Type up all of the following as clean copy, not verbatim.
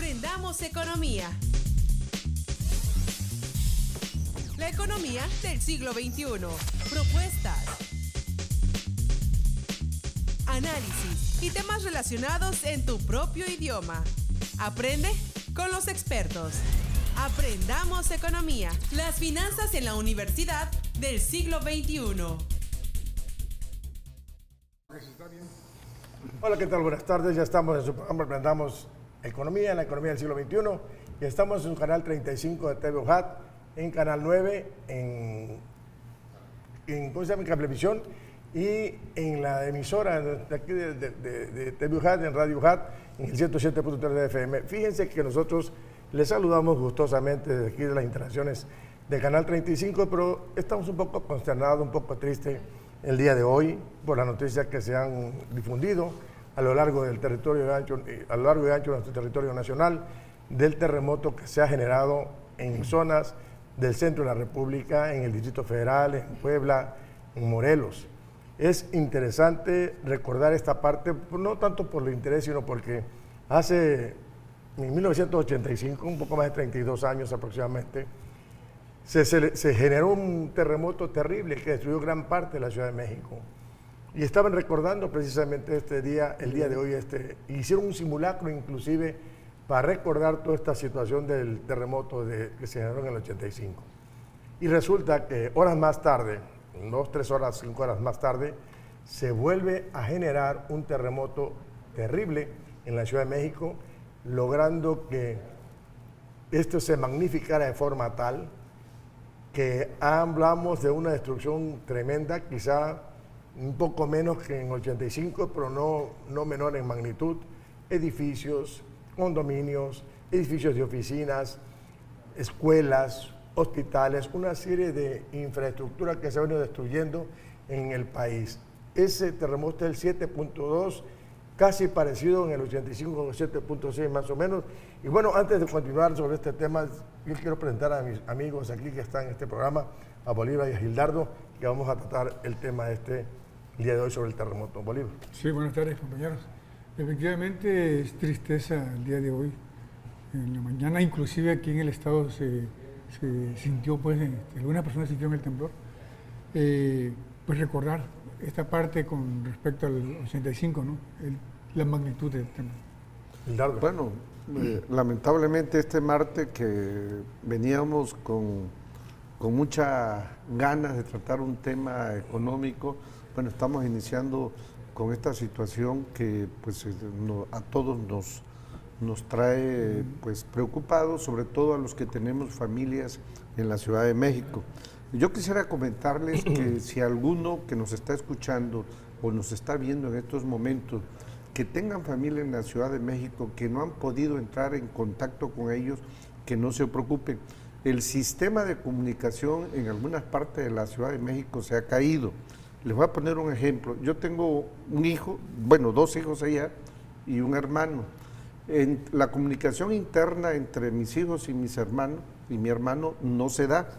Aprendamos economía. La economía del siglo XXI. Propuestas, análisis y temas relacionados en tu propio idioma. Aprende con los expertos. Aprendamos economía. Las finanzas en la universidad del siglo XXI. Hola, ¿qué tal? Buenas tardes. Ya estamos en su programa Aprendamos Economía, en la economía del siglo XXI. Y estamos en su canal 35 de TV UJAT, en canal 9, en ¿cómo se llama? En Cablevisión, y en la emisora de aquí de TV UJAT, en Radio UJAT, en el 107.3 de FM. Fíjense que nosotros les saludamos gustosamente desde aquí de las instalaciones de Canal 35, pero estamos un poco consternados, un poco tristes el día de hoy por las noticias que se han difundido a lo largo del territorio de ancho, a lo largo y ancho de nuestro territorio nacional, del terremoto que se ha generado en zonas del centro de la República, en el Distrito Federal, en Puebla, en Morelos. Es interesante recordar esta parte, no tanto por el interés, sino porque en 1985, un poco más de 32 años aproximadamente, se generó un terremoto terrible que destruyó gran parte de la Ciudad de México. Y estaban recordando precisamente este día, el día de hoy, hicieron un simulacro inclusive para recordar toda esta situación del terremoto que se generó en el 85. Y resulta que horas más tarde, 2, 3 horas, 5 horas más tarde, se vuelve a generar un terremoto terrible en la Ciudad de México, logrando que esto se magnificara de forma tal que hablamos de una destrucción tremenda, quizá un poco menos que en 85, pero no menor en magnitud. Edificios, condominios, edificios de oficinas, escuelas, hospitales, una serie de infraestructura que se ha venido destruyendo en el país. Ese terremoto es el 7.2, casi parecido en el 85 con 7.6 más o menos. Y bueno, antes de continuar sobre este tema, yo quiero presentar a mis amigos aquí que están en este programa, a Bolívar y a Gildardo, que vamos a tratar el tema el día de hoy sobre el terremoto. Bolívar. Sí, buenas tardes, compañeros. Efectivamente es tristeza el día de hoy. En la mañana, inclusive aquí en el estado se sintió, pues, algunas personas sintieron el temblor. Pues recordar esta parte con respecto al 85, ¿no? La magnitud del temblor. Gildardo. Bueno, lamentablemente este martes que veníamos con muchas ganas de tratar un tema económico, bueno, estamos iniciando con esta situación que pues a todos nos trae pues preocupados, sobre todo a los que tenemos familias en la Ciudad de México. Yo quisiera comentarles que si alguno que nos está escuchando o nos está viendo en estos momentos, que tengan familia en la Ciudad de México, que no han podido entrar en contacto con ellos, que no se preocupen. El sistema de comunicación en algunas partes de la Ciudad de México se ha caído. Les voy a poner un ejemplo. Yo tengo un hijo, bueno, 2 hijos allá y un hermano. En la comunicación interna entre mis hijos y mis hermanos y mi hermano no se da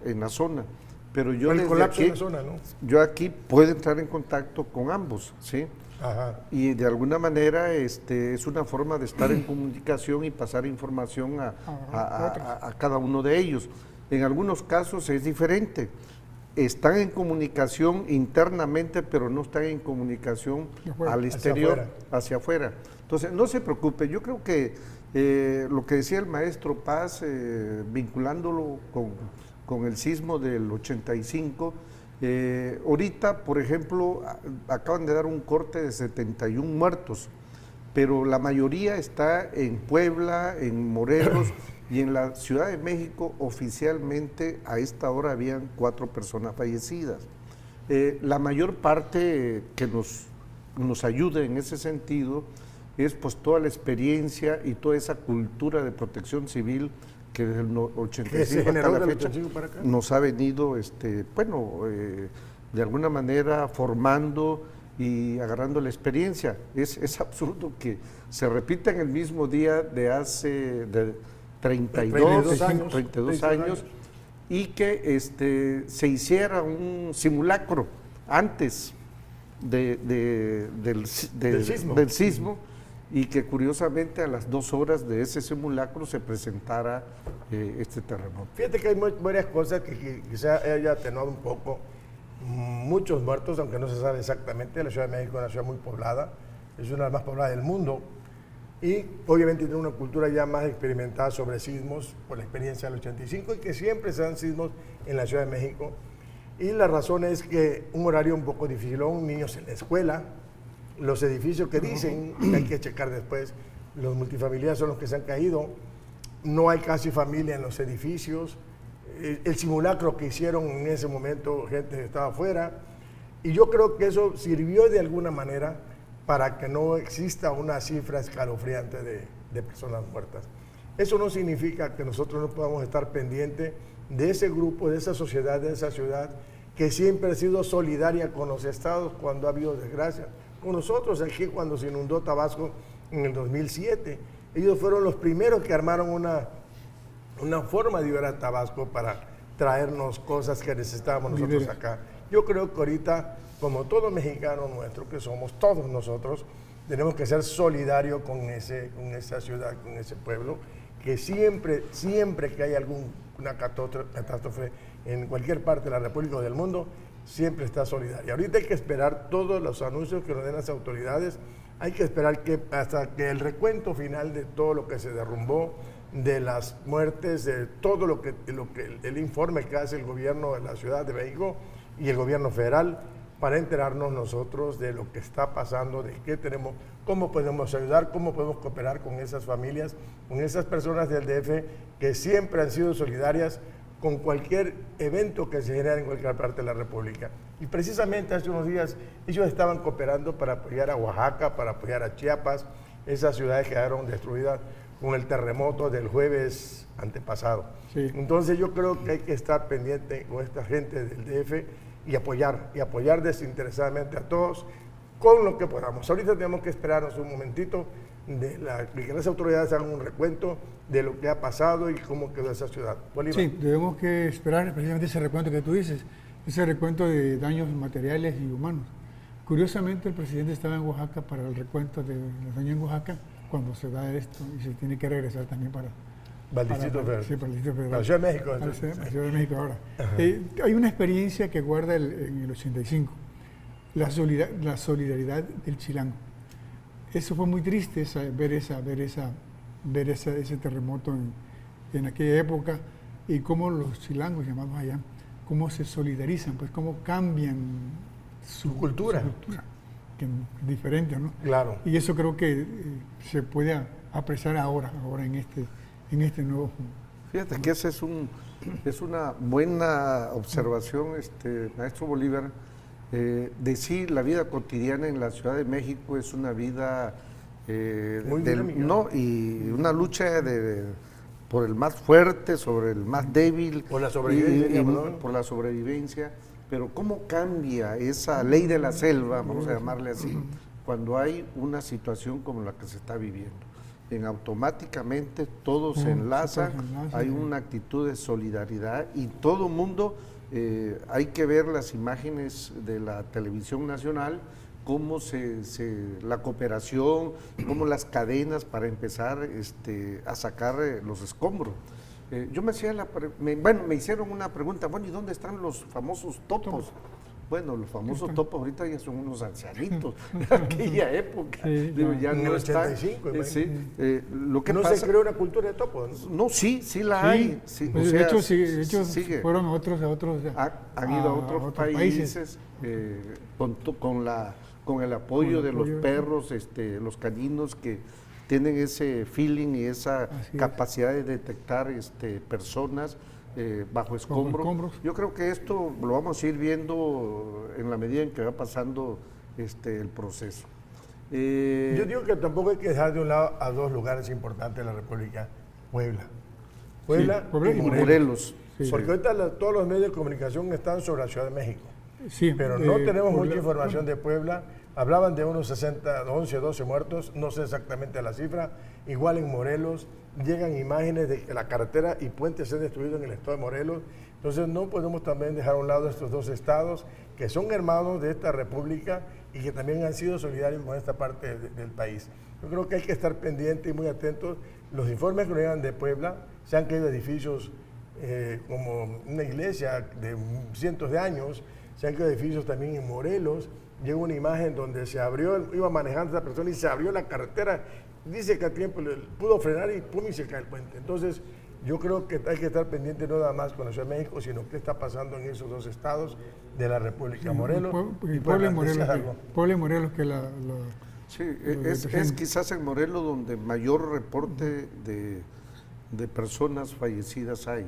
en la zona, pero yo el desde colapso aquí, en la zona, ¿no? yo aquí puedo entrar en contacto con ambos, ¿sí? Ajá. Y de alguna manera es una forma de estar en comunicación y pasar información a cada uno de ellos. En algunos casos es diferente. Están en comunicación internamente, pero no están en comunicación al exterior, hacia afuera. Entonces, no se preocupe. Yo creo que lo que decía el maestro Paz, vinculándolo con el sismo del 85, ahorita, por ejemplo, acaban de dar un corte de 71 muertos, pero la mayoría está en Puebla, en Morelos y en la Ciudad de México. Oficialmente a esta hora habían 4 personas fallecidas. La mayor parte que nos ayuda en ese sentido es pues toda la experiencia y toda esa cultura de protección civil que desde el 85 hasta la fecha nos ha venido, de alguna manera formando y agarrando la experiencia. Es absurdo que se repita en el mismo día de hace 32 años y que se hiciera un simulacro antes del sismo y que curiosamente a las 2 horas de ese simulacro se presentara este terremoto. Fíjate que hay varias cosas que quizá haya atenuado un poco. Muchos muertos, aunque no se sabe exactamente. La Ciudad de México es una ciudad muy poblada, es una de las más pobladas del mundo, y obviamente tiene una cultura ya más experimentada sobre sismos por la experiencia del 85, y que siempre se dan sismos en la Ciudad de México. Y la razón es que un horario un poco dificilón, niños en la escuela, los edificios que dicen que hay que checar después, los multifamiliares son los que se han caído, no hay casi familia en los edificios, el simulacro que hicieron en ese momento, gente estaba afuera, y yo creo que eso sirvió de alguna manera para que no exista una cifra escalofriante de personas muertas. Eso no significa que nosotros no podamos estar pendientes de ese grupo, de esa sociedad, de esa ciudad, que siempre ha sido solidaria con los estados cuando ha habido desgracia. Con nosotros aquí cuando se inundó Tabasco en el 2007, ellos fueron los primeros que armaron una forma de ayudar a Tabasco para traernos cosas que necesitábamos nosotros acá. Yo creo que ahorita, como todo mexicano nuestro que somos, todos nosotros, tenemos que ser solidarios con esa ciudad, con ese pueblo, que siempre que hay alguna catástrofe en cualquier parte de la República o del mundo, siempre está solidaria. Ahorita hay que esperar todos los anuncios que nos den las autoridades, hay que esperar hasta que el recuento final de todo lo que se derrumbó, de las muertes, de todo lo que el informe que hace el gobierno de la Ciudad de México y el gobierno federal, para enterarnos nosotros de lo que está pasando, de qué tenemos, cómo podemos ayudar, cómo podemos cooperar con esas familias, con esas personas del DF que siempre han sido solidarias con cualquier evento que se genere en cualquier parte de la República. Y precisamente hace unos días ellos estaban cooperando para apoyar a Oaxaca, para apoyar a Chiapas. Esas ciudades quedaron destruidas con el terremoto del jueves antepasado. Sí. Entonces yo creo que hay que estar pendiente con esta gente del DF y apoyar desinteresadamente a todos con lo que podamos. Ahorita tenemos que esperarnos un momentito de que las autoridades hagan un recuento de lo que ha pasado y cómo quedó esa ciudad. Bolívar. Sí, debemos que esperar precisamente ese recuento que tú dices, ese recuento de daños materiales y humanos. Curiosamente, el presidente estaba en Oaxaca para el recuento de los daños en Oaxaca cuando se da esto y se tiene que regresar también para el Distrito Federal. Sí, para el Distrito Federal. La Ciudad de México. La Ciudad de México ahora. Hay una experiencia que guarda en el 85, la solidaridad del chilango. Eso fue muy triste, ver ese terremoto en aquella época y cómo los chilangos, llamados allá, cómo se solidarizan, pues cómo cambian su cultura, que es diferente, ¿no? Claro. Y eso creo que se puede apreciar ahora en este nuevo. Fíjate que esa es una buena observación, maestro Bolívar. Decir la vida cotidiana en la Ciudad de México es una vida muy dinámica. Y una lucha por el más fuerte, sobre el más débil, por la sobrevivencia, por la sobrevivencia. Pero cómo cambia esa ley de la selva, vamos a llamarle así, cuando hay una situación como la que se está viviendo. Automáticamente todo se enlaza, hay una actitud de solidaridad y todo mundo, hay que ver las imágenes de la televisión nacional, cómo la cooperación, cómo las cadenas para empezar a sacar los escombros. Yo me hicieron una pregunta, ¿y dónde están los famosos topos? Bueno, los famosos topos ahorita ya son unos ancianitos de aquella época. Sí, ya en el 85. Lo que no pasa, se creó una cultura de topos. No, sí la hay. Sí, pues de hecho, sigue. Fueron a otros. Han ido a otros países con el apoyo de los perros, los caninos que tienen ese feeling y esa capacidad de detectar personas bajo escombros. Yo creo que esto lo vamos a ir viendo en la medida en que va pasando el proceso. Yo digo que tampoco hay que dejar de un lado a dos lugares importantes de la República, Puebla y Morelos. Sí. Porque ahorita todos los medios de comunicación están sobre la Ciudad de México. Sí, pero no tenemos mucha información de Puebla. Hablaban de unos 11, 12 muertos, no sé exactamente la cifra. Igual en Morelos llegan imágenes de que la carretera y puentes se han destruido en el estado de Morelos. Entonces no podemos también dejar a un lado estos dos estados que son hermanos de esta república y que también han sido solidarios con esta parte del país. Yo creo que hay que estar pendientes y muy atentos. Los informes que nos llegan de Puebla, se han caído edificios como una iglesia de cientos de años, se han caído edificios también en Morelos. Llega una imagen donde se abrió, iba manejando esa persona y se abrió la carretera. Dice que a tiempo pudo frenar y pum, y se cae el puente. Entonces, yo creo que hay que estar pendiente no nada más con la Ciudad de México, sino qué está pasando en esos dos estados de la República, Morelos y Puebla y Morelos, que sí, es quizás en Morelos donde mayor reporte de personas fallecidas hay.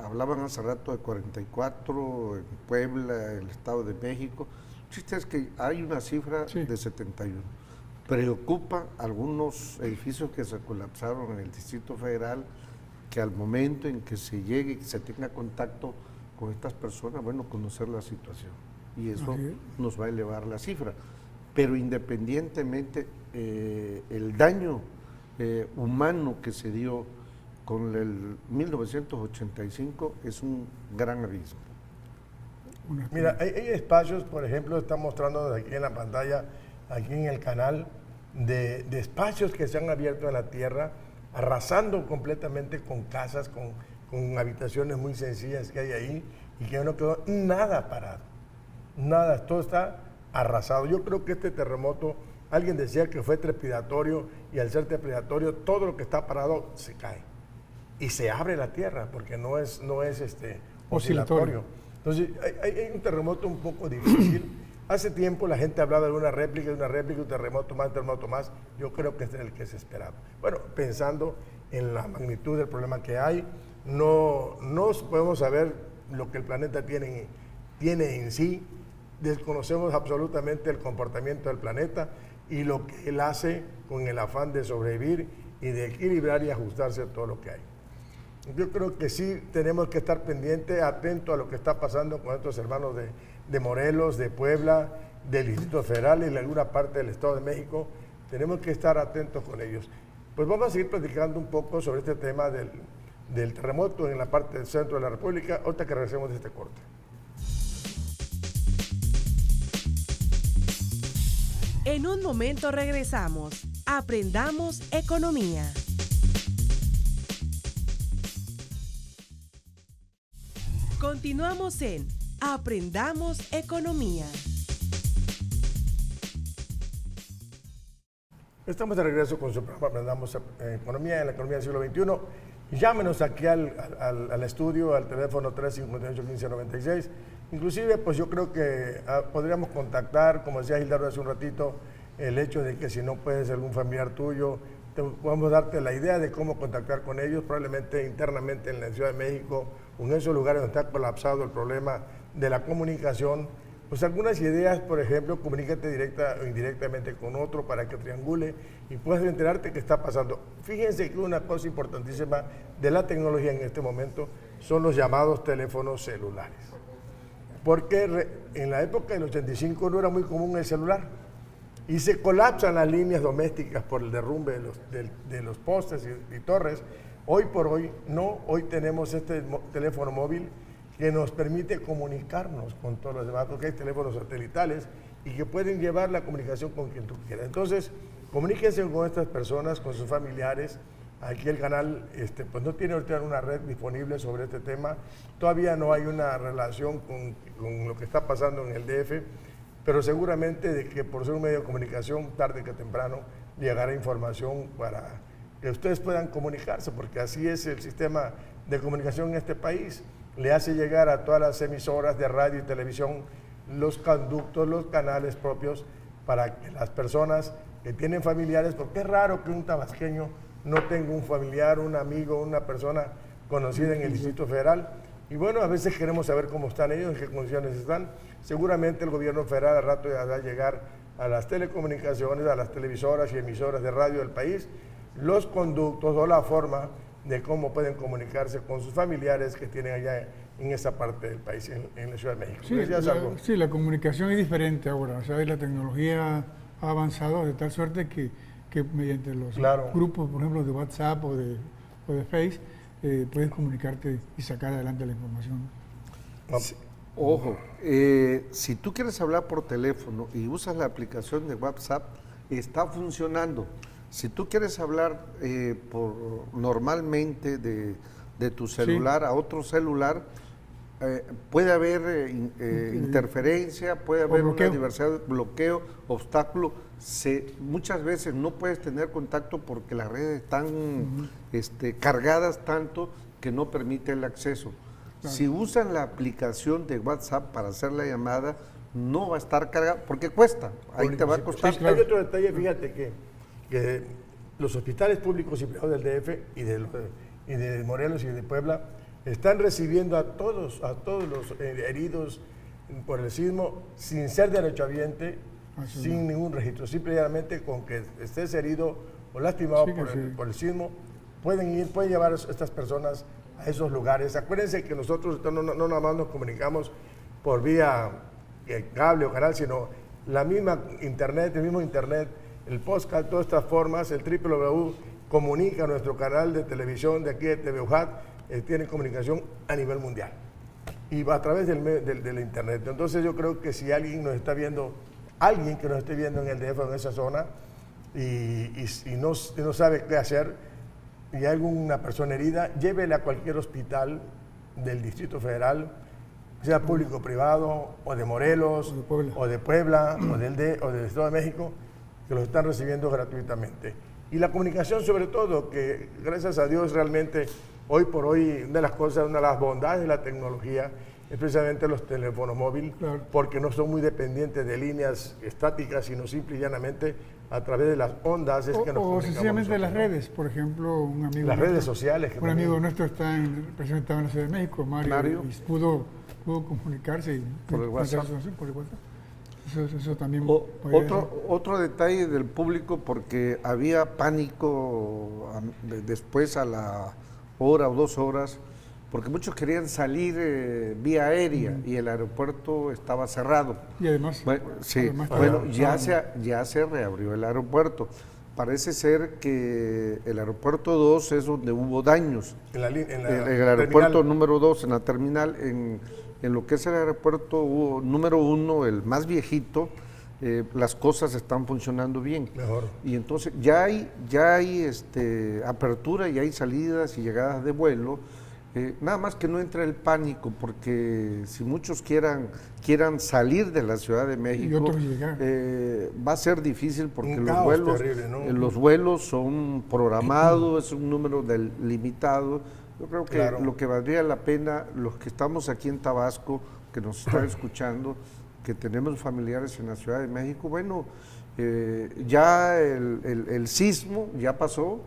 Hablaban hace rato de 44 en Puebla, el Estado de México. El chiste es que hay una cifra de 71. Preocupa algunos edificios que se colapsaron en el Distrito Federal, que al momento en que se llegue, que se tenga contacto con estas personas, bueno, conocer la situación. Y eso nos va a elevar la cifra. Pero independientemente, el daño humano que se dio con el 1985 es un gran abismo. Mira, hay espacios, por ejemplo, está mostrando aquí en la pantalla, aquí en el canal, de espacios que se han abierto en la tierra, arrasando completamente con casas, con habitaciones muy sencillas que hay ahí, y que no quedó nada parado. Nada, todo está arrasado. Yo creo que este terremoto, alguien decía que fue trepidatorio, y al ser trepidatorio, todo lo que está parado se cae. Y se abre la tierra, porque no es oscilatorio. Entonces, hay un terremoto un poco difícil. Hace tiempo la gente hablaba de una réplica, un terremoto más. Yo creo que es el que se esperaba. Bueno, pensando en la magnitud del problema que hay, no podemos saber lo que el planeta tiene en sí. Desconocemos absolutamente el comportamiento del planeta y lo que él hace con el afán de sobrevivir y de equilibrar y ajustarse a todo lo que hay. Yo creo que sí tenemos que estar pendientes, atentos a lo que está pasando con nuestros hermanos de Morelos, de Puebla, del Distrito Federal y de alguna parte del Estado de México. Tenemos que estar atentos con ellos. Pues vamos a seguir platicando un poco sobre este tema del terremoto en la parte del centro de la República, ahorita que regresemos de este corte. En un momento regresamos. Aprendamos economía. Continuamos en Aprendamos Economía. Estamos de regreso con su programa Aprendamos Economía en la economía del siglo XXI. Llámenos aquí al estudio, al teléfono 358-1596. Inclusive, pues yo creo que podríamos contactar, como decía Gildardo hace un ratito, el hecho de que si no puedes algún familiar tuyo, podemos darte la idea de cómo contactar con ellos, probablemente internamente en la Ciudad de México o en esos lugares donde está colapsado el problema de la comunicación. Pues algunas ideas, por ejemplo, comunícate directa o indirectamente con otro para que triangule y puedas enterarte qué está pasando. Fíjense que una cosa importantísima de la tecnología en este momento son los llamados teléfonos celulares. Porque en la época del 85 no era muy común el celular y se colapsan las líneas domésticas por el derrumbe de los postes y torres. Hoy por hoy no, hoy tenemos este teléfono móvil que nos permite comunicarnos con todos los demás, porque hay teléfonos satelitales y que pueden llevar la comunicación con quien tú quieras. Entonces, comuníquense con estas personas, con sus familiares. Aquí el canal pues no tiene ahorita una red disponible sobre este tema. Todavía no hay una relación con lo que está pasando en el DF, pero seguramente de que por ser un medio de comunicación, tarde que temprano, llegará información para que ustedes puedan comunicarse, porque así es el sistema de comunicación en este país. Le hace llegar a todas las emisoras de radio y televisión los conductos, los canales propios para que las personas que tienen familiares, porque es raro que un tabasqueño no tenga un familiar, un amigo, una persona conocida en el Distrito Federal. Y bueno, a veces queremos saber cómo están ellos, en qué condiciones están. Seguramente el gobierno federal al rato ya va a llegar a las telecomunicaciones, a las televisoras y emisoras de radio del país, los conductos o la forma de cómo pueden comunicarse con sus familiares que tienen allá en esa parte del país, en la Ciudad de México. Sí, la comunicación es diferente ahora. O sea, la tecnología ha avanzado de tal suerte que mediante los grupos, por ejemplo, de WhatsApp o de Face, puedes comunicarte y sacar adelante la información. Ojo, si tú quieres hablar por teléfono y usas la aplicación de WhatsApp, está funcionando. Si tú quieres hablar normalmente de tu celular a otro celular, puede haber interferencia, puede haber una diversidad de bloqueo, obstáculo. Muchas veces no puedes tener contacto porque las redes están cargadas tanto que no permite el acceso. Claro. Si usan la aplicación de WhatsApp para hacer la llamada, no va a estar cargada porque cuesta, ahí te va a costar. Sí, claro. Hay otro detalle, fíjate que los hospitales públicos y privados del DF y de Morelos y de Puebla están recibiendo a todos los heridos por el sismo sin ser derechohabiente, sin ningún registro. Simplemente con que estés herido o lastimado por el sismo, pueden llevar a estas personas a esos lugares. Acuérdense que nosotros no nada más nos comunicamos por vía cable o canal, sino la misma internet, el mismo internet, el podcast, todas estas formas, el www comunica nuestro canal de televisión de aquí de TV UJAT, tiene comunicación a nivel mundial y va a través del internet. Entonces yo creo que si alguien nos está viendo, alguien que nos esté viendo en el DF o en esa zona y no sabe qué hacer y hay alguna persona herida, llévela a cualquier hospital del Distrito Federal, sea público o privado, o de Morelos, o de Puebla, o del Estado de México, que los están recibiendo gratuitamente. Y la comunicación sobre todo, que gracias a Dios realmente hoy por hoy una de las bondades de la tecnología es precisamente los teléfonos móviles, claro, porque no son muy dependientes de líneas estáticas, sino simple y llanamente a través de las ondas es que nos comunicamos. O sencillamente de las redes, por ejemplo, un amigo las redes sociales. Un amigo nuestro está presentado en la Ciudad de México, Mario. Y pudo comunicarse por el WhatsApp. Eso también. Otro detalle del público, porque había pánico después a la hora o 2 horas, porque muchos querían salir vía aérea y el aeropuerto estaba cerrado. Y además, ya se reabrió el aeropuerto. Parece ser que el aeropuerto 2 es donde hubo daños. En el aeropuerto número 2, en la terminal, en lo que es el aeropuerto número 1, el más viejito, las cosas están funcionando bien. Mejor. Y entonces ya hay apertura, ya hay salidas y llegadas de vuelo. Nada más que no entre el pánico, porque si muchos quieran salir de la Ciudad de México, va a ser difícil porque los vuelos son programados, es un número limitado. Yo creo que lo que valdría la pena, los que estamos aquí en Tabasco, que nos están escuchando, que tenemos familiares en la Ciudad de México, bueno, ya el sismo ya pasó,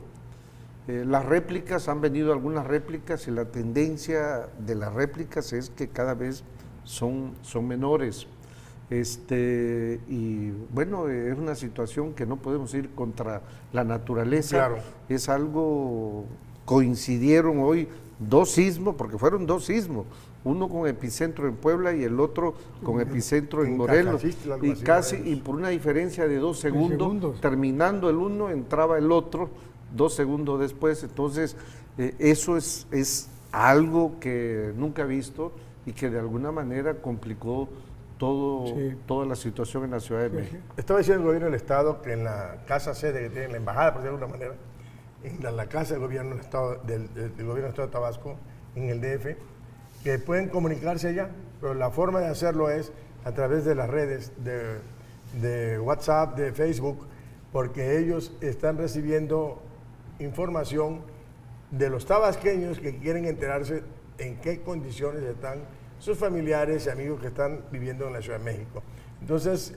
las réplicas, han venido algunas réplicas y la tendencia de las réplicas es que cada vez son menores. Y bueno, es una situación que no podemos ir contra la naturaleza. Claro. Es algo, coincidieron hoy 2 sismos, porque fueron 2 sismos, uno con epicentro en Puebla y el otro con epicentro en Morelos, y por una diferencia de 2 segundos, terminando el uno, entraba el otro 2 segundos después. Entonces eso es algo que nunca he visto y que de alguna manera complicó toda la situación en la Ciudad de México. Estaba diciendo el gobierno del Estado que en la casa sede que tiene la embajada, por decirlo de alguna manera, en la casa del gobierno del Estado, del gobierno del Estado de Tabasco, en el DF, que pueden comunicarse allá, pero la forma de hacerlo es a través de las redes de WhatsApp, de Facebook, porque ellos están recibiendo información de los tabasqueños que quieren enterarse en qué condiciones están sus familiares y amigos que están viviendo en la Ciudad de México. Entonces,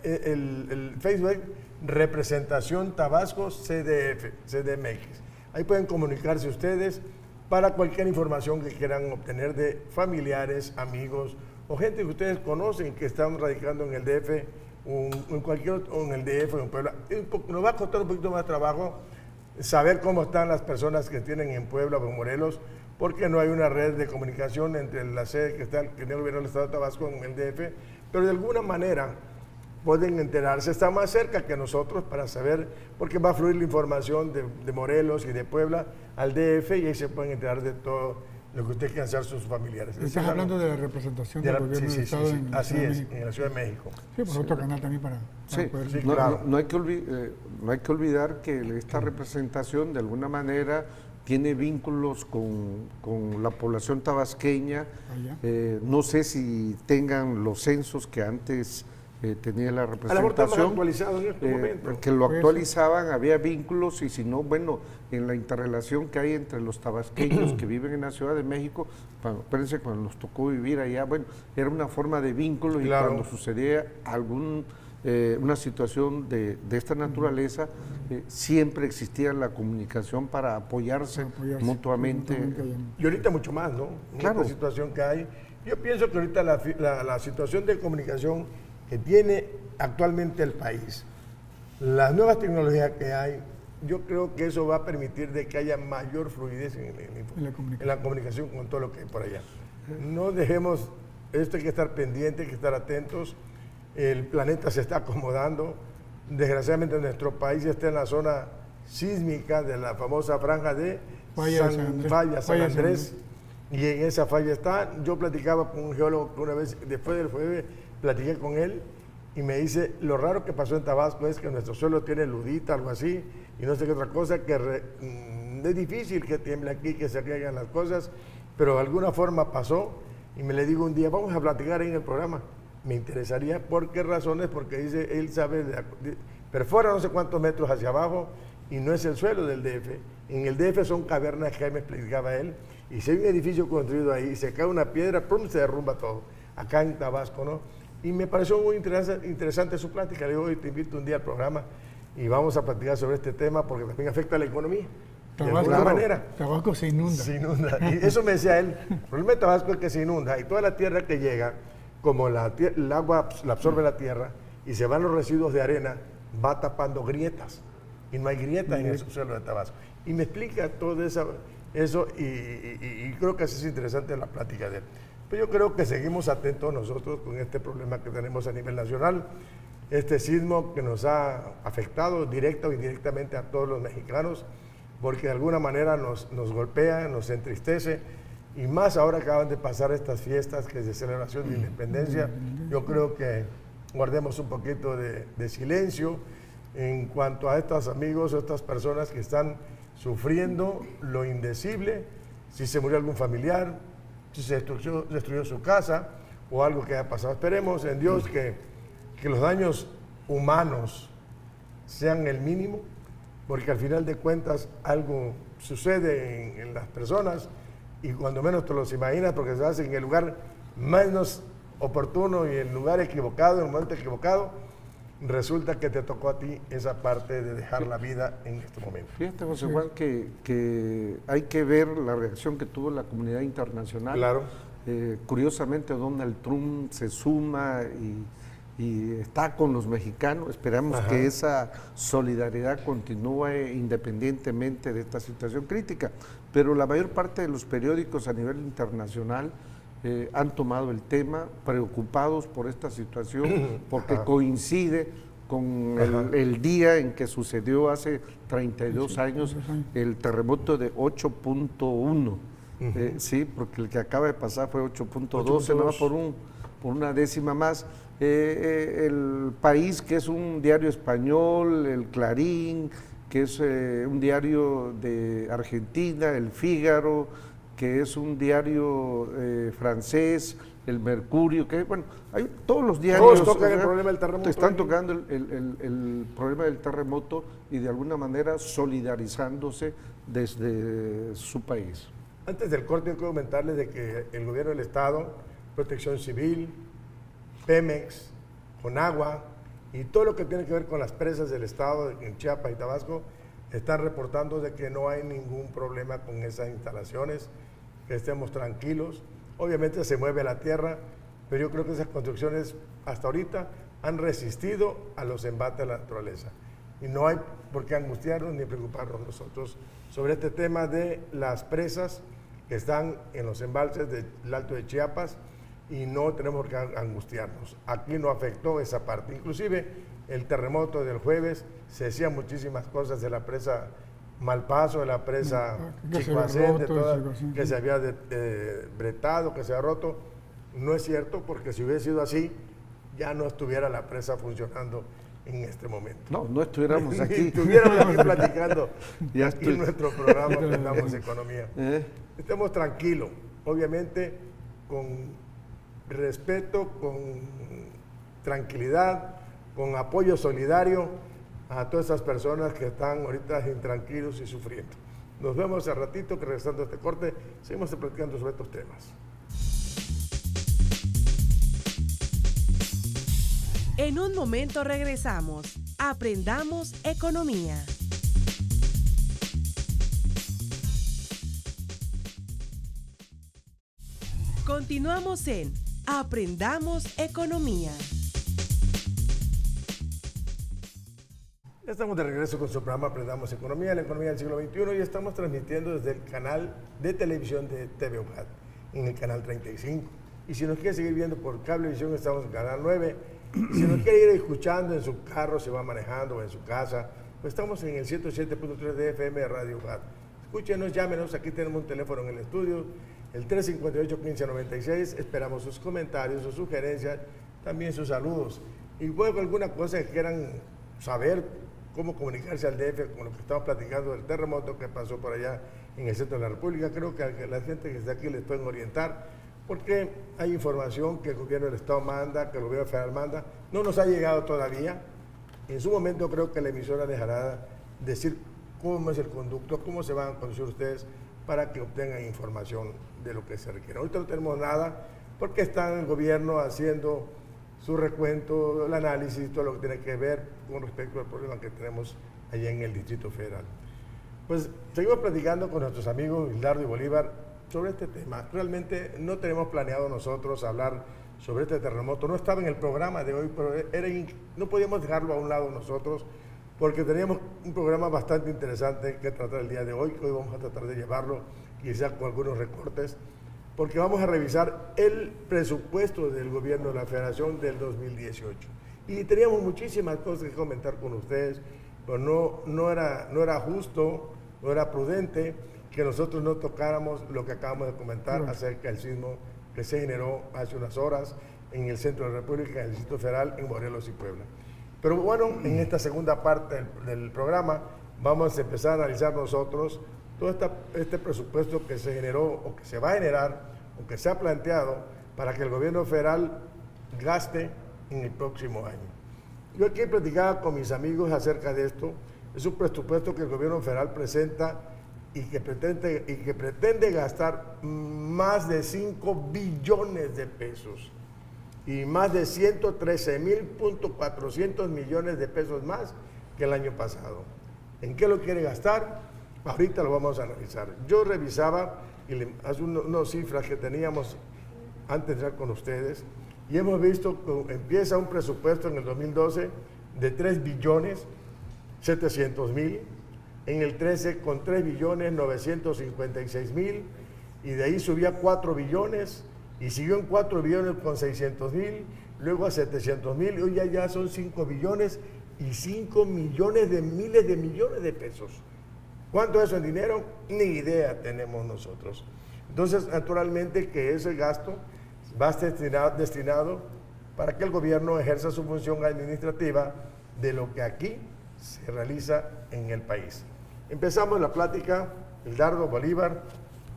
el Facebook, Representación Tabasco CDMX. Ahí pueden comunicarse ustedes para cualquier información que quieran obtener de familiares, amigos o gente que ustedes conocen que están radicando en el DF o en el DF o en Puebla. Nos va a costar un poquito más trabajo saber cómo están las personas que tienen en Puebla o en Morelos, porque no hay una red de comunicación entre la sede que tiene el gobierno del Estado de Tabasco en el DF, pero de alguna manera pueden enterarse, está más cerca que nosotros para saber, porque va a fluir la información de Morelos y de Puebla al DF y ahí se pueden enterar de todo lo que usted quiera hacer sus familiares. Estás hablando de la representación del gobierno del Estado en la así Ciudad de es, México. en la Ciudad de México. Sí, por otro canal también para Sí, poder... sí, no, claro. no hay que olvidar que esta representación de alguna manera tiene vínculos con la población tabasqueña. Allá. No sé si tengan los censos que antes tenía la A lo mejor está más representación, actualizado en este momento. que lo Pues, actualizaban, había vínculos, y si no, bueno, en la interrelación que hay entre los tabasqueños que viven en la Ciudad de México, acuérdense cuando nos tocó vivir allá, bueno, era una forma de vínculo, Claro. y cuando sucedía una situación de esta naturaleza, siempre existía la comunicación para apoyarse mutuamente. Y ahorita mucho más, ¿no? En Claro. esta situación que hay. Yo pienso que ahorita la situación de comunicación que tiene actualmente el país, las nuevas tecnologías que hay, yo creo que eso va a permitir de que haya mayor fluidez en la comunicación con todo lo que hay por allá. No dejemos, esto hay que estar pendiente, hay que estar atentos. El planeta se está acomodando. Desgraciadamente nuestro país está en la zona sísmica de la famosa franja de San Andrés, y en esa falla está. Yo platicaba con un geólogo que una vez, después del jueves, platiqué con él y me dice, lo raro que pasó en Tabasco es que nuestro suelo tiene ludita, algo así, y no sé qué otra cosa, que es difícil que tiemble aquí, que se caigan las cosas, pero de alguna forma pasó, y me le digo un día, vamos a platicar ahí en el programa. Me interesaría, ¿por qué razones? Porque dice, él sabe, perfora no sé cuántos metros hacia abajo, y no es el suelo del DF. En el DF son cavernas que me explicaba él, y si hay un edificio construido ahí, y se cae una piedra, ¡pum!, se derrumba todo. Acá en Tabasco, ¿no? Y me pareció muy interesante su plática. Le digo, hoy te invito un día al programa y vamos a platicar sobre este tema porque también afecta a la economía. De alguna manera. Tabasco se inunda. Se inunda. Y eso me decía él. El problema de Tabasco es que se inunda y toda la tierra que llega, como el agua la absorbe la tierra y se van los residuos de arena, va tapando grietas. Y no hay grietas en el subsuelo de Tabasco. Y me explica todo eso y creo que así es interesante la plática de él. Pero yo creo que seguimos atentos nosotros con este problema que tenemos a nivel nacional, este sismo que nos ha afectado directa o indirectamente a todos los mexicanos, porque de alguna manera nos golpea, nos entristece, y más ahora acaban de pasar estas fiestas que es de celebración de independencia. Yo creo que guardemos un poquito de silencio en cuanto a estos amigos o estas personas que están sufriendo lo indecible, si se murió algún familiar, si se destruyó su casa o algo que haya pasado. Esperemos en Dios que los daños humanos sean el mínimo, porque al final de cuentas algo sucede en las personas y cuando menos te los imaginas, porque se hace en el lugar menos oportuno y en el lugar equivocado, en el momento equivocado, resulta que te tocó a ti esa parte de dejar la vida en este momento. Fíjate, José Juan, que hay que ver la reacción que tuvo la comunidad internacional. Claro. Curiosamente, Donald Trump se suma y está con los mexicanos. Esperamos que esa solidaridad continúe independientemente de esta situación crítica. Pero la mayor parte de los periódicos a nivel internacional han tomado el tema, preocupados por esta situación, porque coincide con el día en que sucedió hace 32 años el terremoto de 8.1. Sí, porque el que acaba de pasar fue 8.12, no por una décima más. El País, que es un diario español, el Clarín, que es un diario de Argentina, el Fígaro, que es un diario francés, el Mercurio, que bueno, hay todos los diarios. Todos tocan el problema del terremoto. Están tocando el problema del terremoto y de alguna manera solidarizándose desde su país. Antes del corte, quiero comentarles de que el gobierno del Estado, Protección Civil, Pemex, Conagua y todo lo que tiene que ver con las presas del Estado en Chiapas y Tabasco están reportando de que no hay ningún problema con esas instalaciones, que estemos tranquilos. Obviamente se mueve la tierra, pero yo creo que esas construcciones hasta ahorita han resistido a los embates de la naturaleza. Y no hay por qué angustiarnos ni preocuparnos nosotros sobre este tema de las presas que están en los embalses del Alto de Chiapas y no tenemos que angustiarnos. Aquí no afectó esa parte. Inclusive el terremoto del jueves se decían muchísimas cosas de la presa Malpaso, de la presa Que se había Chicoacén, de roto, toda- Chicoacén, que sí. se había bretado, que se había roto. No es cierto, porque si hubiera sido así, ya no estuviera la presa funcionando en este momento. No, no estuviéramos Ni aquí. estuviéramos aquí platicando Ya aquí estoy. en nuestro programa Aprendamos Economía. ¿Eh? Estemos tranquilos, obviamente con respeto, con tranquilidad, con apoyo solidario a todas esas personas que están ahorita intranquilos y sufriendo. Nos vemos al ratito, que regresando a este corte, seguimos platicando sobre estos temas. En un momento regresamos. Aprendamos Economía. Continuamos en Aprendamos Economía. Ya estamos de regreso con su programa Aprendamos Economía, la economía del siglo XXI, y estamos transmitiendo desde el canal de televisión de TV UJAT, en el canal 35. Y si nos quiere seguir viendo por cablevisión, estamos en el canal 9. Y si nos quiere ir escuchando en su carro, se va manejando, o en su casa, pues estamos en el 107.3 de FM de Radio UJAT. Escúchenos, llámenos, aquí tenemos un teléfono en el estudio, el 358-1596. Esperamos sus comentarios, sus sugerencias, también sus saludos. Y luego alguna cosa que quieran saber, cómo comunicarse al DF con lo que estamos platicando del terremoto que pasó por allá en el centro de la República. Creo que a la gente que está aquí les pueden orientar, porque hay información que el gobierno del Estado manda, que el gobierno federal manda, no nos ha llegado todavía. En su momento creo que la emisora dejará decir cómo es el conducto, cómo se van a conducir ustedes para que obtengan información de lo que se requiere. Ahorita no tenemos nada porque está el gobierno haciendo su recuento, el análisis, todo lo que tiene que ver con respecto al problema que tenemos allá en el Distrito Federal. Pues seguimos platicando con nuestros amigos Hildardo y Bolívar sobre este tema. Realmente no tenemos planeado nosotros hablar sobre este terremoto. No estaba en el programa de hoy, pero no podíamos dejarlo a un lado nosotros, porque teníamos un programa bastante interesante que tratar el día de hoy, que hoy vamos a tratar de llevarlo, quizás con algunos recortes, porque vamos a revisar el presupuesto del gobierno de la Federación del 2018. Y teníamos muchísimas cosas que comentar con ustedes, pero no era justo, no era prudente que nosotros no tocáramos lo que acabamos de comentar acerca del sismo que se generó hace unas horas en el centro de la República, en el Distrito Federal, en Morelos y Puebla. Pero bueno, en esta segunda parte del programa vamos a empezar a analizar nosotros todo este presupuesto que se generó o que se va a generar o que se ha planteado para que el gobierno federal gaste en el próximo año. Yo aquí platicaba con mis amigos acerca de esto. Es un presupuesto que el gobierno federal presenta y que pretende gastar más de 5 billones de pesos y más de 113.400 millones de pesos más que el año pasado. ¿En qué lo quiere gastar? Ahorita lo vamos a analizar. Yo revisaba hace unas cifras que teníamos antes de entrar con ustedes y hemos visto que empieza un presupuesto en el 2012 de 3 billones 700 mil, en el 13 con 3 billones 956 mil, y de ahí subía 4 billones y siguió en 4 billones con 600 mil, luego a 700 mil, y hoy ya son 5 billones y 5 millones de miles de millones de pesos. ¿Cuánto es eso en dinero? Ni idea tenemos nosotros. Entonces, naturalmente que ese gasto va a estar destinado para que el gobierno ejerza su función administrativa de lo que aquí se realiza en el país. Empezamos la plática, Hildardo, Bolívar,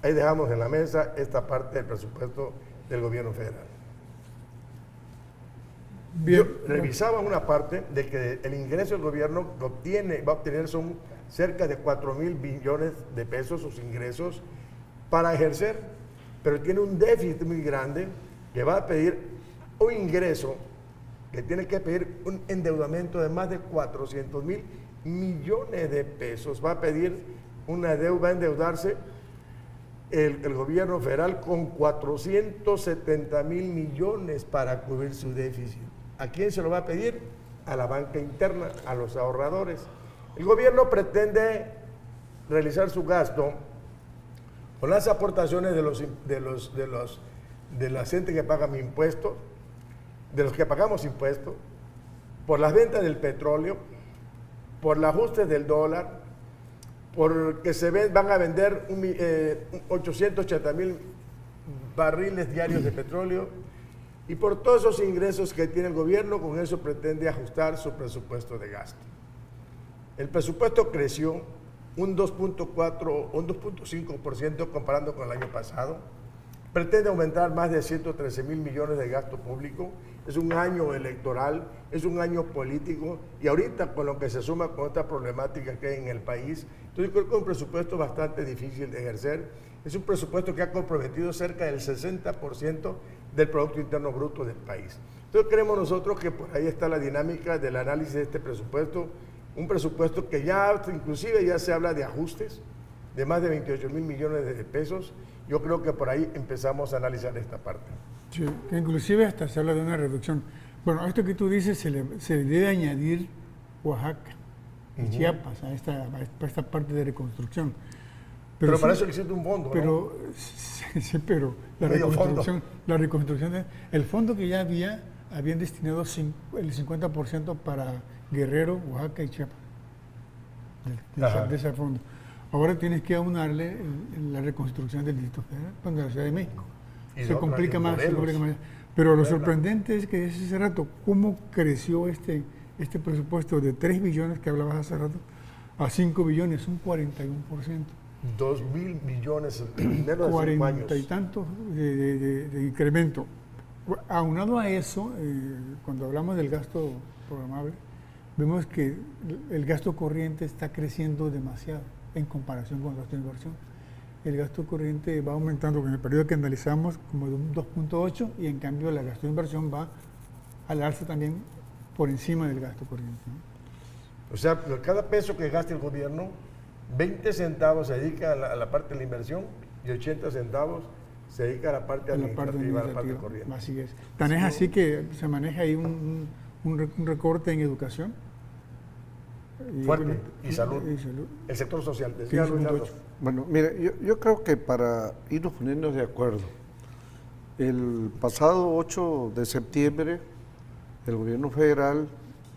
ahí dejamos en la mesa esta parte del presupuesto del gobierno federal. Bien. Yo revisaba una parte de que el ingreso del gobierno va a obtener son cerca de 4.000 billones de pesos sus ingresos para ejercer, pero tiene un déficit muy grande que va a pedir un ingreso que tiene que pedir un endeudamiento de más de 400.000 millones de pesos. Va a pedir una deuda, va a endeudarse el gobierno federal con 470.000 millones para cubrir su déficit. ¿A quién se lo va a pedir? A la banca interna, a los ahorradores. El gobierno pretende realizar su gasto con las aportaciones de la gente que paga mi impuesto, de los que pagamos impuestos, por las ventas del petróleo, por el ajuste del dólar, porque van a vender 880,000 barriles diarios de petróleo, y por todos esos ingresos que tiene el gobierno, con eso pretende ajustar su presupuesto de gasto. El presupuesto creció un 2.4 o un 2.5% comparando con el año pasado. Pretende aumentar más de 113,000 millones de gasto público. Es un año electoral, es un año político, y ahorita con lo que se suma con esta problemática que hay en el país, entonces creo que es un presupuesto bastante difícil de ejercer. Es un presupuesto que ha comprometido cerca del 60% del Producto Interno Bruto del país. Entonces creemos nosotros que por ahí está la dinámica del análisis de este presupuesto, un presupuesto que ya inclusive ya se habla de ajustes de más de 28,000 millones de pesos. Yo creo que por ahí empezamos a analizar esta parte. Sí, que inclusive hasta se habla de una reducción. Bueno, a esto que tú dices se le debe añadir Oaxaca y Chiapas a esta parte de reconstrucción. Pero sí, para eso existe un fondo, pero, ¿no? Sí, pero la reconstrucción, el fondo que ya habían destinado el 50% para Guerrero, Oaxaca y Chiapas, de ese fondo. Ahora tienes que aunarle la reconstrucción del Distrito Federal, de la Ciudad de México. Se complica más. Pero lo sorprendente es que hace rato, ¿cómo creció este presupuesto de 3 billones que hablabas hace rato a 5 billones? Un 41%. 2,000 millones en menos de 5 años. 40 y tantos de incremento. Aunado a eso, cuando hablamos del gasto programable, vemos que el gasto corriente está creciendo demasiado en comparación con el gasto de inversión. El gasto corriente va aumentando en el periodo que analizamos como de un 2.8, y en cambio el gasto de inversión va al alza también por encima del gasto corriente, ¿no? O sea, por cada peso que gaste el gobierno, 20 centavos se dedica a la parte de la inversión y 80 centavos se dedica a la parte administrativa, a la parte corriente. Así es. Tan es así que se maneja ahí un recorte en educación. Fuerte. Y salud. El sector social. Decía Luis Nardo. Bueno, mire, yo creo que para irnos poniendo de acuerdo, el pasado 8 de septiembre el gobierno federal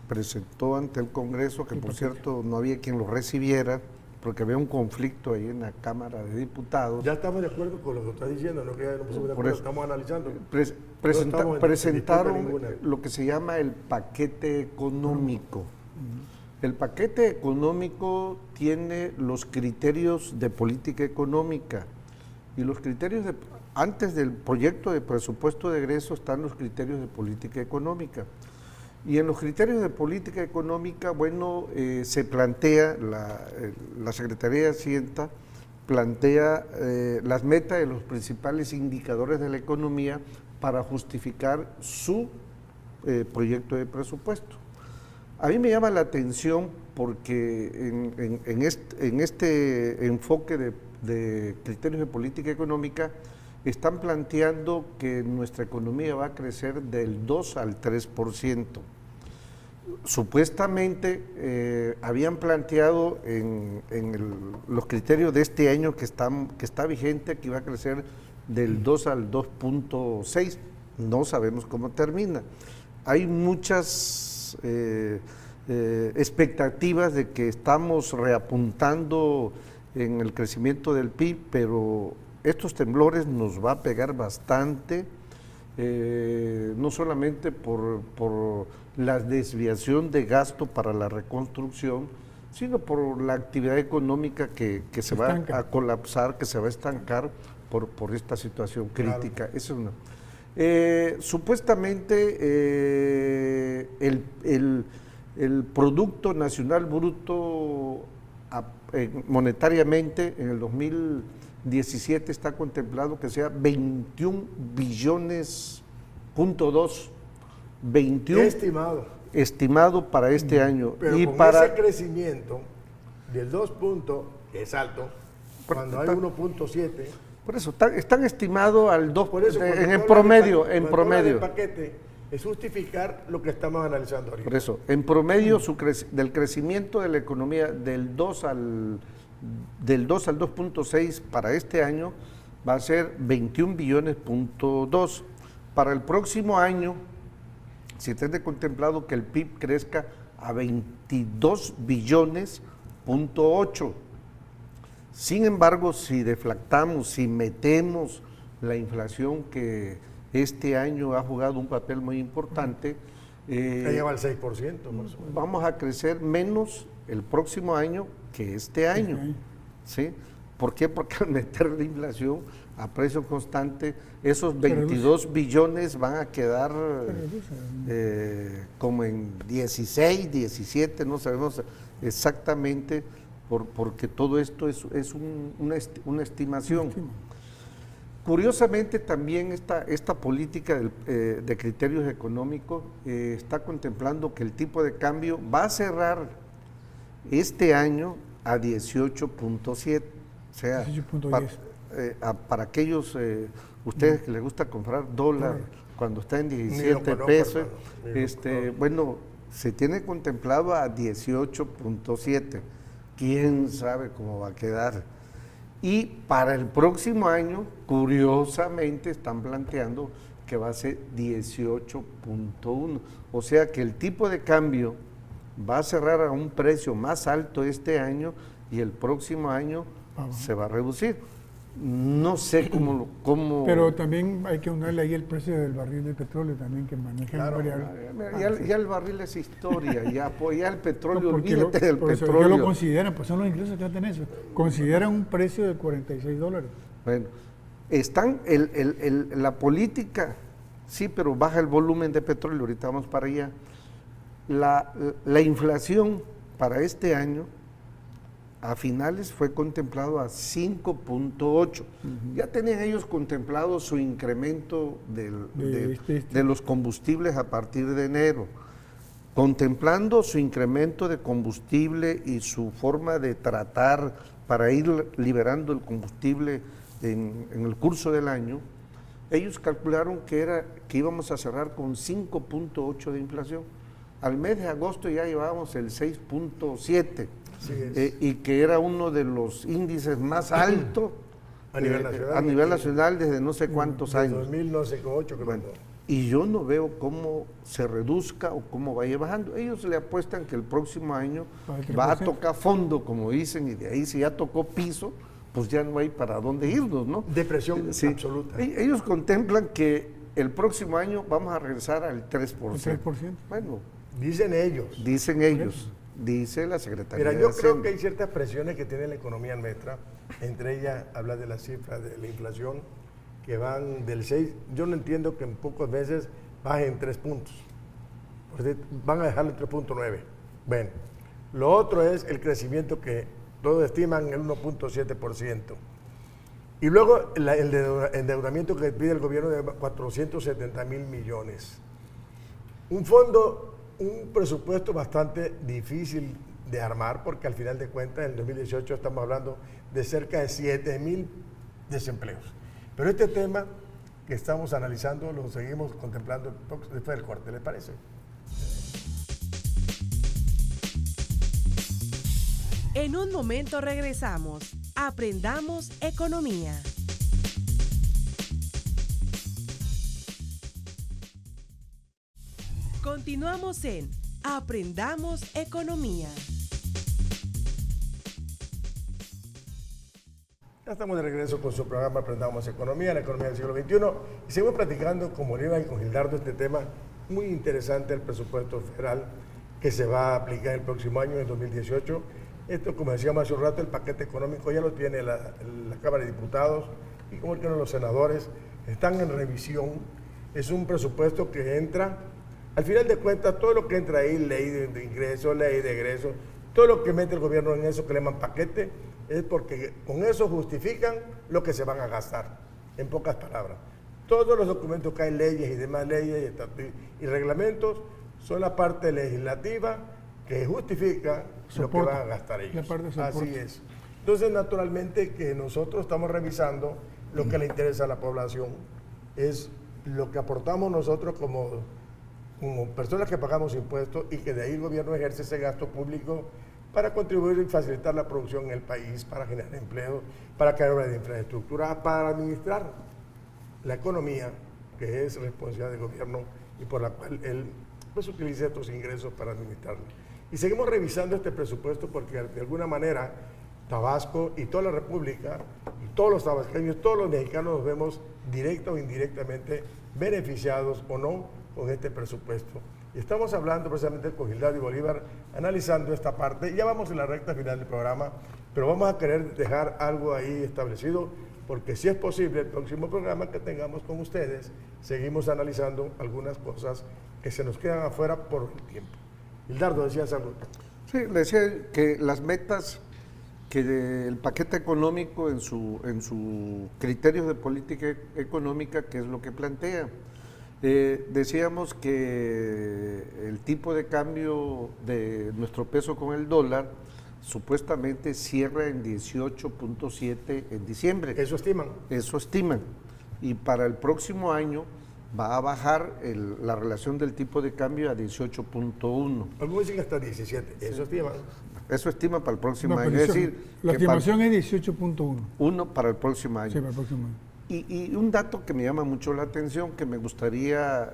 presentó ante el Congreso, que por cierto no había quien lo recibiera, porque había un conflicto ahí en la Cámara de Diputados. Ya estamos de acuerdo con lo que está diciendo, no que ya no pusimos de acuerdo, estamos analizando. Presentaron lo que se llama el paquete económico. El paquete económico tiene los criterios de política económica, y los criterios antes del proyecto de presupuesto de egreso están los criterios de política económica. Y en los criterios de política económica, bueno, se plantea, la Secretaría de Hacienda plantea las metas de los principales indicadores de la economía para justificar su proyecto de presupuesto. A mí me llama la atención porque en este enfoque de criterios de política económica están planteando que nuestra economía va a crecer del 2 al 3%. Supuestamente habían planteado en los criterios de este año que está vigente, que iba a crecer del 2 al 2.6. No sabemos cómo termina. Hay muchas expectativas de que estamos reapuntando en el crecimiento del PIB, pero estos temblores nos va a pegar bastante, no solamente por la desviación de gasto para la reconstrucción, sino por la actividad económica que se va a colapsar, que se va a estancar por esta situación crítica. Claro. Eso es una. Supuestamente el Producto Nacional Bruto monetariamente en el 2017 está contemplado que sea 21 billones, .2, 21 estimado para este año. Pero y con ese crecimiento del 2 puntos, que es alto, cuando hay 1.7. Por eso, están estimados al 2, por eso, en promedio. En promedio. El paquete es justificar lo que estamos analizando ahorita. Por eso, en promedio del crecimiento de la economía del 2 al 2.6 para este año va a ser 21 billones .2. Para el próximo año se tiene contemplado que el PIB crezca a 22 billones .8. Sin embargo, si deflactamos, si metemos la inflación que este año ha jugado un papel muy importante, Ya lleva al 6%. Más o menos. vamos a crecer menos el próximo año que este año. ¿Sí? ¿Por qué? Porque al meter la inflación a precio constante, esos 22 billones van a quedar como en 16, 17, no sabemos exactamente, porque todo esto es una estimación. Curiosamente también esta política de criterios económicos está contemplando que el tipo de cambio va a cerrar este año a 18.7, o sea, 18.10. para aquellos, ustedes que les gusta comprar dólar cuando está en 17 conozco, pesos, hermano, bueno, se tiene contemplado a 18.7, quién sabe cómo va a quedar. Y para el próximo año, curiosamente, están planteando que va a ser 18.1. O sea que el tipo de cambio va a cerrar a un precio más alto este año y el próximo año se va a reducir. No sé cómo. Pero también hay que unirle ahí el precio del barril de petróleo también, que maneja Claro, variable. Ya el barril es historia, ya el petróleo, No, porque olvídate del por eso petróleo. ellos lo consideran, pues son los ingresos que hacen eso. Consideran un precio de $46. Bueno, están la política, sí, pero baja el volumen de petróleo, ahorita vamos para allá. La inflación para este año, a finales fue contemplado a 5.8. Ya tenían ellos contemplado su incremento de los combustibles a partir de enero. Contemplando su incremento de combustible y su forma de tratar para ir liberando el combustible en el curso del año, ellos calcularon que íbamos a cerrar con 5.8 de inflación. Al mes de agosto ya llevábamos el 6.7. Y que era uno de los índices más altos a nivel nacional, desde no sé cuántos años. 2000, no sé, 8 creo. Bueno, y yo no veo cómo se reduzca o cómo vaya bajando. Ellos le apuestan que el próximo año va a tocar fondo, como dicen, y de ahí si ya tocó piso, pues ya no hay para dónde irnos, ¿no? Depresión absoluta. Ellos contemplan que el próximo año vamos a regresar al 3%. ¿El 3%? Bueno, Dicen ellos. Dice la Secretaría Mira, de yo Hacienda. creo que hay ciertas presiones que tiene la economía nuestra, entre ellas habla de la cifra de la inflación, que van del 6, yo no entiendo que en pocas veces bajen 3 puntos, pues van a dejarlo en 3.9. Bueno, lo otro es el crecimiento que todos estiman el 1.7%. Y luego el endeudamiento que pide el gobierno de 470,000 millones. Un presupuesto bastante difícil de armar, porque al final de cuentas, en el 2018 estamos hablando de cerca de 7,000 desempleos. Pero este tema que estamos analizando lo seguimos contemplando después del corte, ¿les parece? En un momento regresamos. Aprendamos economía. Continuamos en Aprendamos Economía. Ya estamos de regreso con su programa Aprendamos Economía, la economía del siglo XXI. Y seguimos platicando con Bolívar y con Gildardo este tema muy interesante, el presupuesto federal que se va a aplicar el próximo año, en 2018. Esto, como decíamos hace un rato, el paquete económico ya lo tiene la Cámara de Diputados y como que los senadores están en revisión. Es un presupuesto que entra, al final de cuentas, todo lo que entra ahí, ley de ingresos, ley de egresos, todo lo que mete el gobierno en eso que le llaman paquete, es porque con eso justifican lo que se van a gastar, en pocas palabras. Todos los documentos que hay, leyes y demás leyes y reglamentos, son la parte legislativa que justifica lo que van a gastar ellos. Así es. Entonces, naturalmente, que nosotros estamos revisando lo que le interesa a la población, es lo que aportamos nosotros como personas que pagamos impuestos y que de ahí el gobierno ejerce ese gasto público para contribuir y facilitar la producción en el país, para generar empleo, para crear obras de infraestructura, para administrar la economía, que es responsabilidad del gobierno y por la cual él pues utiliza estos ingresos para administrarlo. Y seguimos revisando este presupuesto porque de alguna manera Tabasco y toda la República, y todos los tabasqueños, todos los mexicanos nos vemos directa o indirectamente beneficiados o no con este presupuesto. Y estamos hablando precisamente con Gildardo Bolívar, analizando esta parte. Ya vamos en la recta final del programa, pero vamos a querer dejar algo ahí establecido, porque si es posible, el próximo programa que tengamos con ustedes, seguimos analizando algunas cosas que se nos quedan afuera por el tiempo. Gildardo, decías algo. Sí, le decía que las metas que el paquete económico en su criterio de política económica, que es lo que plantea. Decíamos que el tipo de cambio de nuestro peso con el dólar supuestamente cierra en 18.7 en diciembre. Eso estiman. Eso estiman. Y para el próximo año va a bajar la relación del tipo de cambio a 18.1. Algunos dicen hasta 17, eso estiman. Eso estima para el próximo No, año. pero Es decir, la que estimación es 18.1. uno para el próximo año. Sí, para el próximo año. Y un dato que me llama mucho la atención, que me gustaría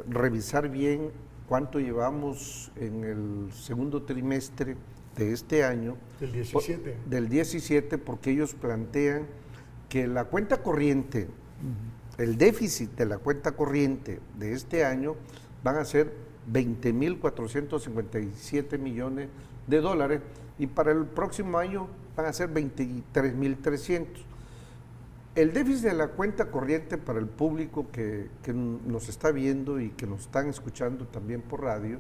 revisar bien cuánto llevamos en el segundo trimestre de este año. Del 17. Del 17, porque ellos plantean que la cuenta corriente, el déficit de la cuenta corriente de este año van a ser 20.457 millones de dólares y para el próximo año van a ser 23.300. El déficit de la cuenta corriente para el público que nos está viendo y que nos están escuchando también por radio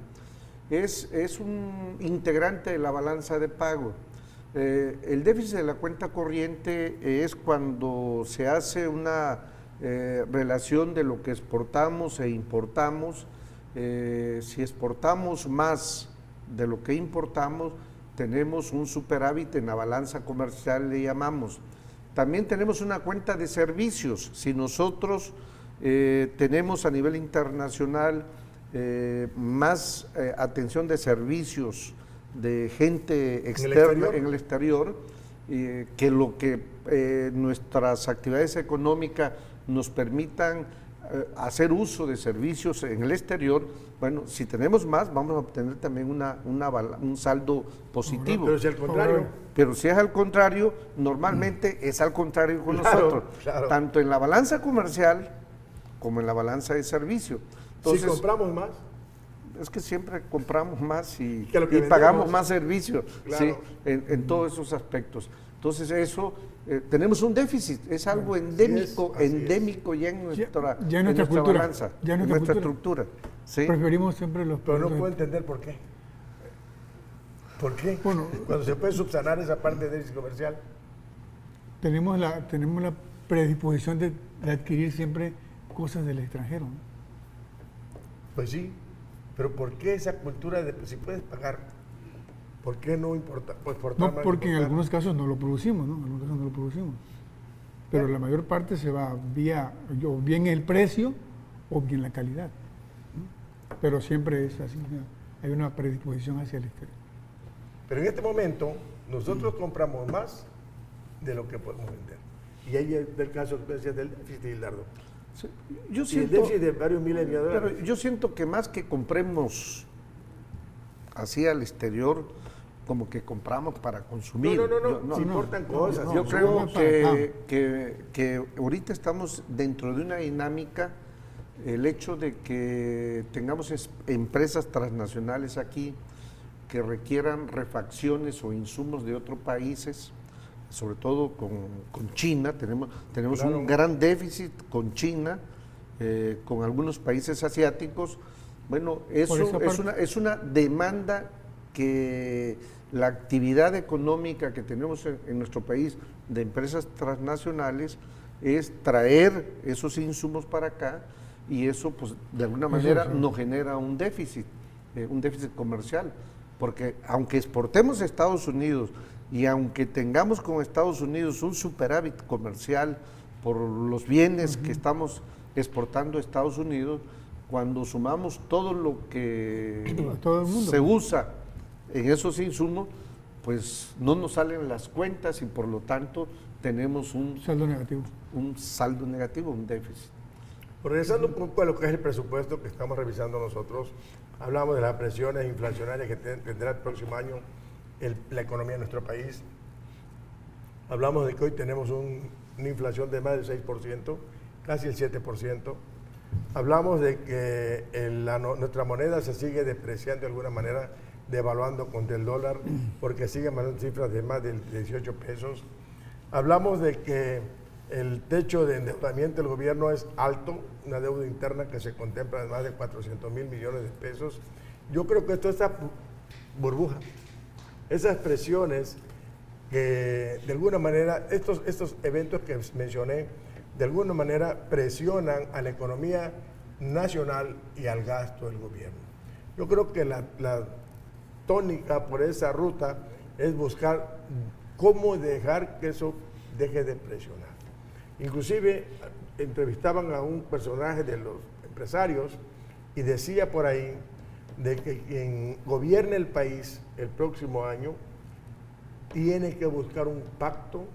es un integrante de la balanza de pago. El déficit de la cuenta corriente es cuando se hace una relación de lo que exportamos e importamos. Si exportamos más de lo que importamos, tenemos un superávit en la balanza comercial, le llamamos. También tenemos una cuenta de servicios. Si nosotros tenemos a nivel internacional más atención de servicios de gente externa en el exterior, que lo que nuestras actividades económicas nos permitan hacer uso de servicios en el exterior, bueno, si tenemos más, vamos a obtener también un saldo positivo. Pero si al contrario. Pero si es al contrario, normalmente es al contrario con nosotros, tanto en la balanza comercial como en la balanza de servicio. Entonces, si compramos más. Es que siempre compramos más y vendemos, pagamos más servicios, claro. ¿sí? En todos esos aspectos. Entonces eso, tenemos un déficit, es algo endémico ya en nuestra cultura, balanza, ya en nuestra estructura. ¿Sí? Preferimos siempre los Pero no puedo entender por qué. ¿Por qué? Bueno, cuando se puede subsanar esa parte de déficit comercial. Tenemos la predisposición de adquirir siempre cosas del extranjero, ¿no? Pues sí, pero ¿por qué esa cultura de si puedes pagar? ¿Por qué no importa? No, porque en algunos casos no lo producimos, ¿no? En algunos casos no lo producimos. Pero la mayor parte se va bien el precio o bien la calidad, ¿no? Pero siempre es así, ¿no? Hay una predisposición hacia el exterior. Pero en este momento nosotros compramos más de lo que podemos vender. Y ahí es el caso que decías del déficit, Gildardo. Sí, yo y el déficit de varios miles de dólares. Pero yo siento que más que compremos así al exterior, como que compramos para consumir. No, importan cosas. Yo creo que ahorita estamos dentro de una dinámica, el hecho de que tengamos empresas transnacionales aquí que requieran refacciones o insumos de otros países, sobre todo con China, tenemos claro. Un gran déficit con China, con algunos países asiáticos. Bueno, eso es una demanda que la actividad económica que tenemos en nuestro país de empresas transnacionales es traer esos insumos para acá y eso pues de alguna manera nos genera un déficit comercial, porque aunque exportemos a Estados Unidos y aunque tengamos con Estados Unidos un superávit comercial por los bienes que estamos exportando a Estados Unidos, cuando sumamos todo lo que se usa en esos insumos, pues no nos salen las cuentas y por lo tanto tenemos un saldo negativo, un déficit. Regresando un poco a lo que es el presupuesto que estamos revisando nosotros, hablamos de las presiones inflacionarias que tendrá el próximo año la economía de nuestro país. Hablamos de que hoy tenemos una inflación de más del 6%, casi el 7%. Hablamos de que nuestra moneda se sigue depreciando de alguna manera, devaluando contra el dólar, porque siguen mandando cifras de más de 18 pesos. Hablamos de que el techo de endeudamiento del gobierno es alto, una deuda interna que se contempla de más de 400,000 millones de pesos. Yo creo que esta burbuja, esas presiones que de alguna manera, estos eventos que mencioné, de alguna manera presionan a la economía nacional y al gasto del gobierno. Yo creo que la tónica por esa ruta es buscar cómo dejar que eso deje de presionar. Inclusive entrevistaban a un personaje de los empresarios y decía por ahí de que quien gobierne el país el próximo año tiene que buscar un pacto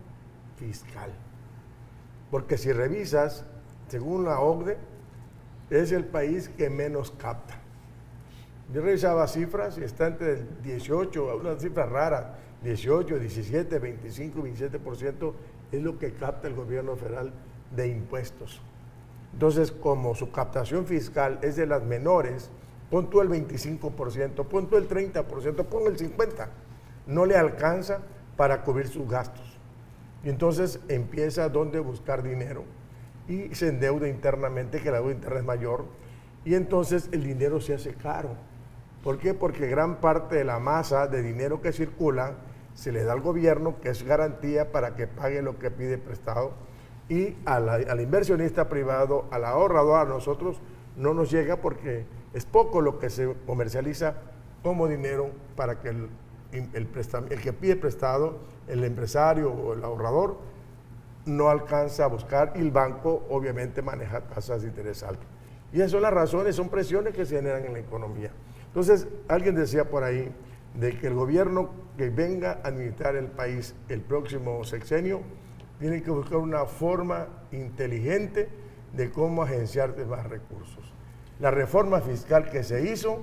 fiscal. Porque si revisas, según la OCDE, es el país que menos capta. Yo revisaba cifras y está entre el 18, una cifra rara, 18, 17, 25, 27% es lo que capta el gobierno federal de impuestos. Entonces, como su captación fiscal es de las menores, pon tú el 25%, pon tú el 30%, pon el 50%. No le alcanza para cubrir sus gastos. Y entonces empieza dónde buscar dinero y se endeuda internamente, que la deuda interna es mayor, y entonces el dinero se hace caro. ¿Por qué? Porque gran parte de la masa de dinero que circula se le da al gobierno, que es garantía para que pague lo que pide prestado, y al inversionista privado, al ahorrador, a nosotros no nos llega porque es poco lo que se comercializa como dinero para que el que pide prestado, el empresario o el ahorrador, no alcanza a buscar, y el banco obviamente maneja tasas de interés altas. Y esas son las razones, son presiones que se generan en la economía. Entonces, alguien decía por ahí de que el gobierno que venga a administrar el país el próximo sexenio tiene que buscar una forma inteligente de cómo agenciar más recursos. La reforma fiscal que se hizo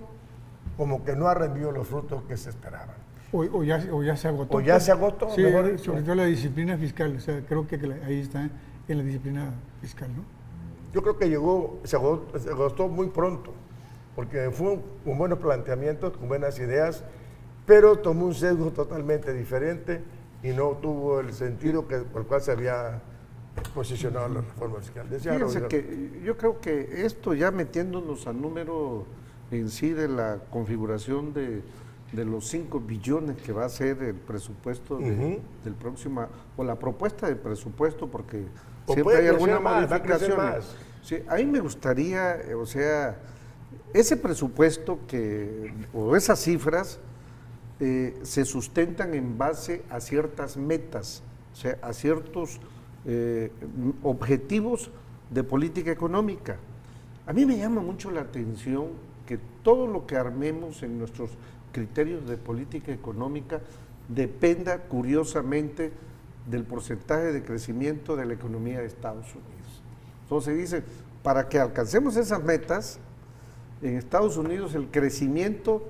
como que no ha rendido los frutos que se esperaban. O ya se agotó. O ya se agotó. Sí, sobre todo la disciplina fiscal, o sea, creo que ahí está en la disciplina fiscal, ¿no? Yo creo que se agotó muy pronto, porque fue con buenos planteamientos, con buenas ideas, pero tomó un sesgo totalmente diferente y no tuvo el sentido por el cual se había posicionado la reforma fiscal. Fíjense que yo creo que esto, ya metiéndonos al número en sí de la configuración de los 5 billones que va a ser el presupuesto del próximo, o la propuesta de presupuesto, porque siempre hay alguna modificación. Sí, a mí me gustaría, o sea, ese presupuesto o esas cifras se sustentan en base a ciertas metas, o sea, a ciertos objetivos de política económica. A mí me llama mucho la atención que todo lo que armemos en nuestros criterios de política económica dependa curiosamente del porcentaje de crecimiento de la economía de Estados Unidos. Entonces dice, para que alcancemos esas metas, en Estados Unidos el crecimiento,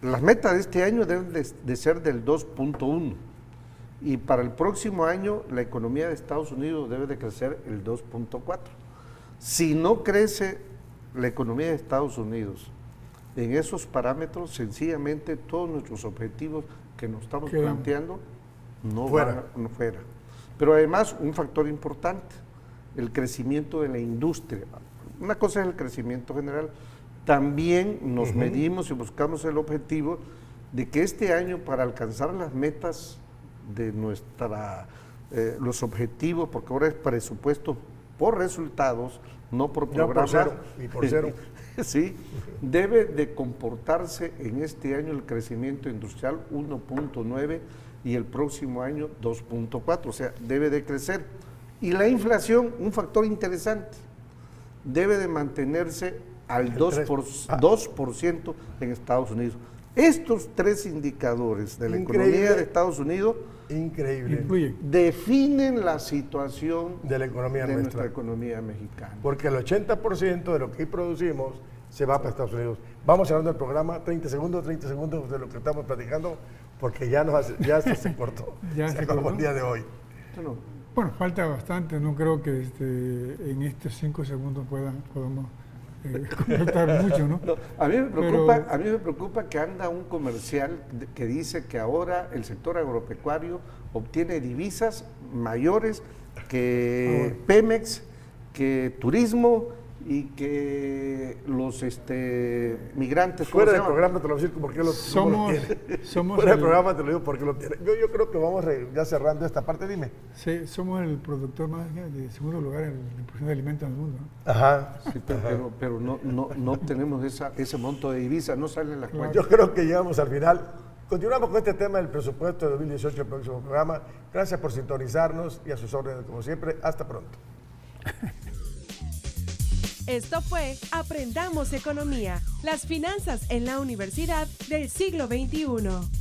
las metas de este año deben de ser del 2.1, y para el próximo año la economía de Estados Unidos debe de crecer el 2.4. Si no crece la economía de Estados Unidos en esos parámetros, sencillamente todos nuestros objetivos que nos estamos planteando no fuera. Pero además, un factor importante, el crecimiento de la industria. Una cosa es el crecimiento general, también nos medimos y buscamos el objetivo de que este año, para alcanzar las metas de los objetivos, porque ahora es presupuesto por resultados, no por programas. Por cero. Sí, debe de comportarse en este año el crecimiento industrial 1.9 y el próximo año 2.4, o sea, debe de crecer. Y la inflación, un factor interesante, debe de mantenerse al 2% en Estados Unidos. Estos 3 indicadores de la economía de Estados Unidos definen la situación de la economía nuestra economía mexicana. Porque el 80% de lo que producimos se va para Estados Unidos. Vamos cerrando el programa, 30 segundos de lo que estamos platicando, porque ya esto se cortó. Ya se se acabó cortó. el día de hoy. Bueno, falta bastante, no creo que en estos 5 segundos podamos conectar mucho, ¿no? No, a mí me preocupa que anda un comercial que dice que ahora el sector agropecuario obtiene divisas mayores que Pemex, que turismo y que los migrantes. Fuera del ¿cómo se llama? programa te lo voy a decir por qué lo tiene. Fuera del programa te lo digo porque lo tiene. Yo creo que vamos ya cerrando esta parte, dime. Sí, somos el productor más de segundo lugar en la producción de alimentos en el mundo, ¿no? Ajá. Sí, pero no tenemos ese monto de divisas, no salen las cuentas. Yo creo que llegamos al final. Continuamos con este tema del presupuesto de 2018, el próximo programa. Gracias por sintonizarnos y a sus órdenes, como siempre. Hasta pronto. Esto fue Aprendamos Economía, las finanzas en la universidad del siglo XXI.